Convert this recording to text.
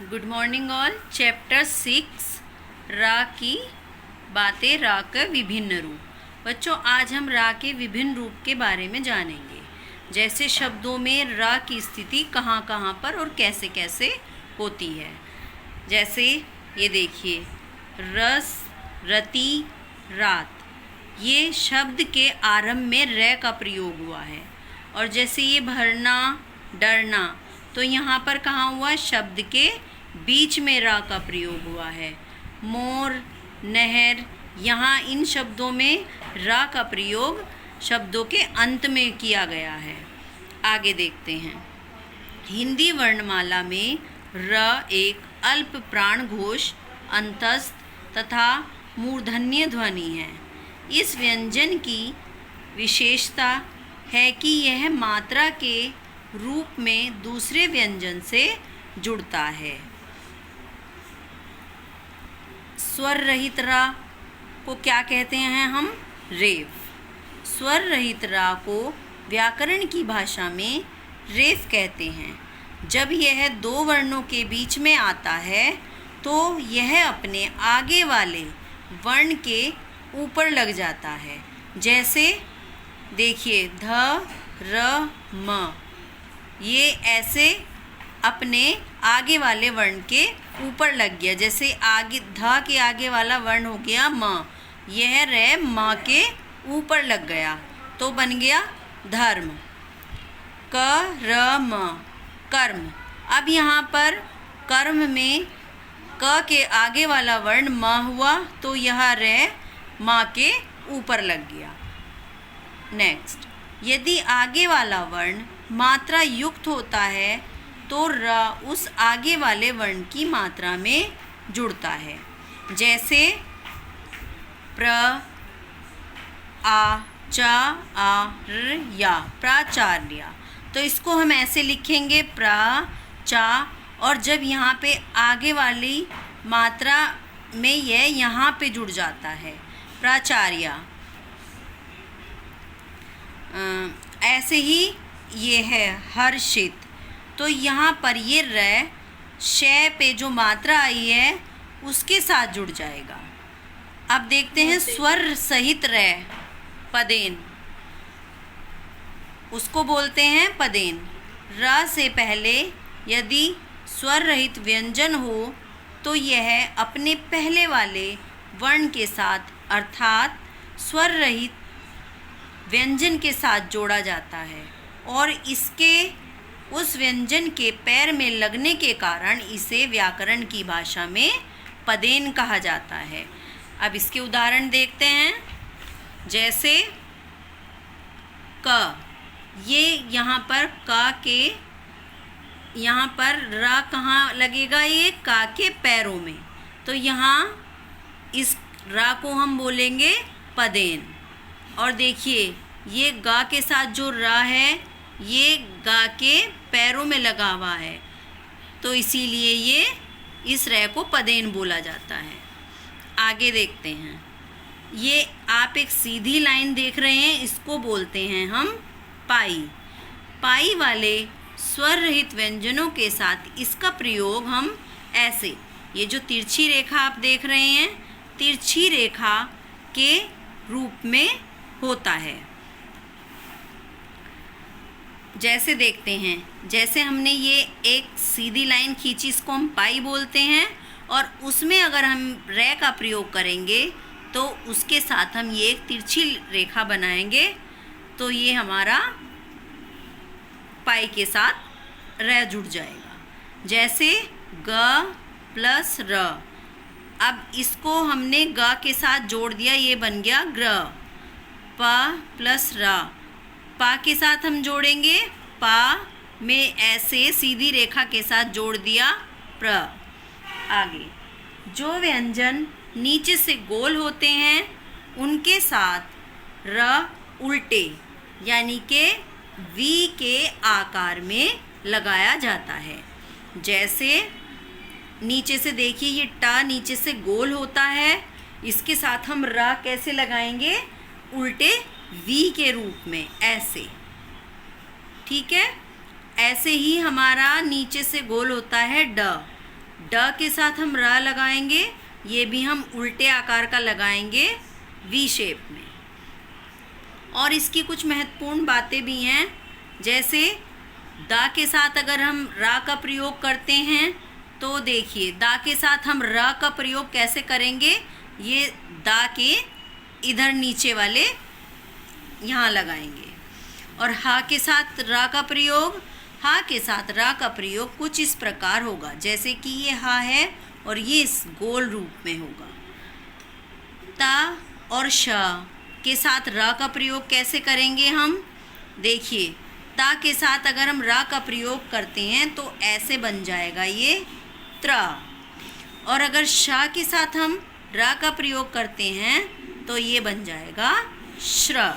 Good morning all. Chapter 6 रा की बातें, रा का विभिन्न रूप। बच्चों, आज हम रा के विभिन्न रूप के बारे में जानेंगे। जैसे शब्दों में रा की स्थिति कहाँ कहाँ पर और कैसे कैसे होती है। जैसे ये देखिए, रस, रति, रात, ये शब्द के आरंभ में रै का प्रयोग हुआ है। और जैसे ये भरना, डरना, तो यहाँ पर कहाँ हुआ? शब्द के बीच में रा का प्रयोग हुआ है। मोर, नहर, यहाँ इन शब्दों में रा का प्रयोग शब्दों के अंत में किया गया है। आगे देखते हैं। हिंदी वर्णमाला में र एक अल्प प्राण घोष, अंतस्थ तथा मूर्धन्य ध्वनि है। इस व्यंजन की विशेषता है कि यह मात्रा के रूप में दूसरे व्यंजन से जुड़ता है। स्वर रहित रा को क्या कहते हैं हम? रेफ। स्वर रहित रा को व्याकरण की भाषा में रेफ कहते हैं। जब यह दो वर्णों के बीच में आता है तो यह अपने आगे वाले वर्ण के ऊपर लग जाता है। जैसे देखिए, ध, र, म, ये ऐसे अपने आगे वाले वर्ण के ऊपर लग गया। जैसे आगे ध के आगे वाला वर्ण हो गया म, यह रे म के ऊपर लग गया तो बन गया धर्म। क, र, म, कर्म। अब यहाँ पर कर्म में क के आगे वाला वर्ण म हुआ तो यह रे म के ऊपर लग गया। नेक्स्ट, यदि आगे वाला वर्ण मात्रा युक्त होता है तो र उस आगे वाले वर्ण की मात्रा में जुड़ता है। जैसे प्र, आ, चा, आ, र, या, प्राचार्य। तो इसको हम ऐसे लिखेंगे प्रा, चा, और जब यहाँ पे आगे वाली मात्रा में यह यहाँ पे जुड़ जाता है, प्राचार्य। ऐसे ही ये है हर्षित, तो यहाँ पर ये रै शय पे जो मात्रा आई है उसके साथ जुड़ जाएगा। अब देखते हैं स्वर सहित रै, पदेन, उसको बोलते हैं पदेन। र से पहले यदि स्वर रहित व्यंजन हो तो यह अपने पहले वाले वर्ण के साथ अर्थात स्वर रहित व्यंजन के साथ जोड़ा जाता है और इसके उस व्यंजन के पैर में लगने के कारण इसे व्याकरण की भाषा में पदेन कहा जाता है। अब इसके उदाहरण देखते हैं। जैसे क, ये यहाँ पर क के यहाँ पर रा कहाँ लगेगा? ये का के पैरों में, तो यहाँ इस रा को हम बोलेंगे पदेन। और देखिए, ये गा के साथ जो रा है ये गा के पैरों में लगा हुआ है, तो इसीलिए ये इस रै को पदेन बोला जाता है। आगे देखते हैं। ये आप एक सीधी लाइन देख रहे हैं, इसको बोलते हैं हम पाई। पाई वाले स्वर रहित व्यंजनों के साथ इसका प्रयोग हम ऐसे, ये जो तिरछी रेखा आप देख रहे हैं, तिरछी रेखा के रूप में होता है। जैसे देखते हैं, जैसे हमने ये एक सीधी लाइन खींची, इसको हम पाई बोलते हैं, और उसमें अगर हम रै का प्रयोग करेंगे तो उसके साथ हम ये एक तिरछी रेखा बनाएंगे, तो ये हमारा पाई के साथ रै जुड़ जाएगा। जैसे ग प्लस र, अब इसको हमने ग के साथ जोड़ दिया, ये बन गया ग्र। प प्लस र, पा के साथ हम जोड़ेंगे, पा में ऐसे सीधी रेखा के साथ जोड़ दिया प्र। आगे, जो व्यंजन नीचे से गोल होते हैं उनके साथ र उल्टे यानी के वी के आकार में लगाया जाता है। जैसे नीचे से देखिए, ये टा नीचे से गोल होता है, इसके साथ हम र कैसे लगाएंगे? उल्टे वी के रूप में, ऐसे। ठीक है। ऐसे ही हमारा नीचे से गोल होता है ड, ड के साथ हम र लगाएंगे, ये भी हम उल्टे आकार का लगाएंगे वी शेप में। और इसकी कुछ महत्वपूर्ण बातें भी हैं, जैसे दा के साथ अगर हम रा का प्रयोग करते हैं तो देखिए दा के साथ हम र का प्रयोग कैसे करेंगे, ये दा के इधर नीचे वाले यहाँ लगाएंगे। और हा के साथ रा का प्रयोग, हा के साथ रा का प्रयोग कुछ इस प्रकार होगा, जैसे कि ये हा है और ये इस गोल रूप में होगा। ता और श के साथ रा का प्रयोग कैसे करेंगे हम, देखिए ता के साथ अगर हम रा का प्रयोग करते हैं तो ऐसे बन जाएगा ये त्र। और अगर शा के साथ हम रा का प्रयोग करते हैं तो ये बन जाएगा श्र।